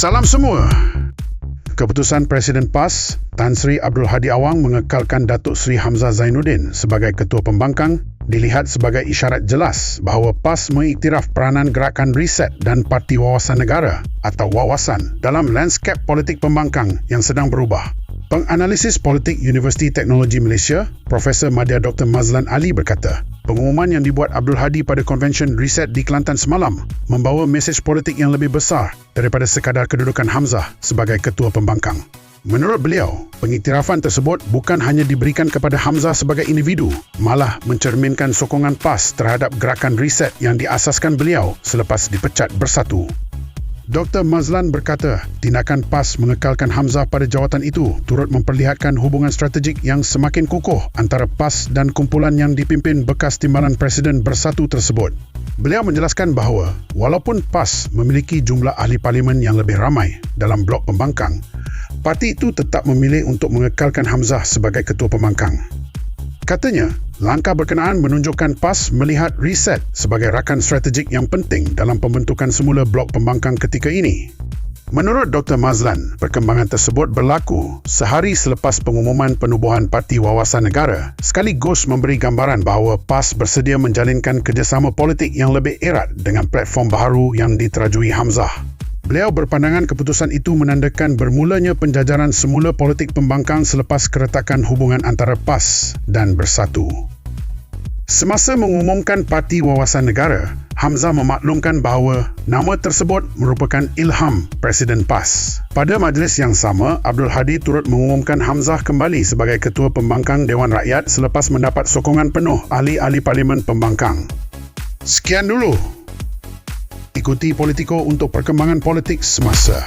Salam semua. Keputusan Presiden PAS, Tan Sri Abdul Hadi Awang mengekalkan Datuk Seri Hamzah Zainuddin sebagai Ketua Pembangkang dilihat sebagai isyarat jelas bahawa PAS mengiktiraf peranan Gerakan Reset dan Parti Wawasan Negara atau Wawasan dalam lanskap politik pembangkang yang sedang berubah. Penganalisis politik Universiti Teknologi Malaysia, Profesor Madya Dr. Mazlan Ali berkata, pengumuman yang dibuat Abdul Hadi pada konvensyen Reset di Kelantan semalam membawa mesej politik yang lebih besar daripada sekadar kedudukan Hamzah sebagai Ketua Pembangkang. Menurut beliau, pengiktirafan tersebut bukan hanya diberikan kepada Hamzah sebagai individu, malah mencerminkan sokongan PAS terhadap Gerakan Reset yang diasaskan beliau selepas dipecat Bersatu. Dr. Mazlan berkata, tindakan PAS mengekalkan Hamzah pada jawatan itu turut memperlihatkan hubungan strategik yang semakin kukuh antara PAS dan kumpulan yang dipimpin bekas timbalan Presiden Bersatu tersebut. Beliau menjelaskan bahawa walaupun PAS memiliki jumlah ahli parlimen yang lebih ramai dalam blok pembangkang, parti itu tetap memilih untuk mengekalkan Hamzah sebagai Ketua Pembangkang. Katanya, langkah berkenaan menunjukkan PAS melihat Reset sebagai rakan strategik yang penting dalam pembentukan semula blok pembangkang ketika ini. Menurut Dr. Mazlan, perkembangan tersebut berlaku sehari selepas pengumuman penubuhan Parti Wawasan Negara, sekaligus memberi gambaran bahawa PAS bersedia menjalinkan kerjasama politik yang lebih erat dengan platform baharu yang diterajui Hamzah. Beliau berpandangan keputusan itu menandakan bermulanya penjajaran semula politik pembangkang selepas keretakan hubungan antara PAS dan Bersatu. Semasa mengumumkan Parti Wawasan Negara, Hamzah memaklumkan bahawa nama tersebut merupakan ilham Presiden PAS. Pada majlis yang sama, Abdul Hadi turut mengumumkan Hamzah kembali sebagai Ketua Pembangkang Dewan Rakyat selepas mendapat sokongan penuh ahli-ahli Parlimen Pembangkang. Sekian dulu. Ikuti Politico untuk perkembangan politik semasa.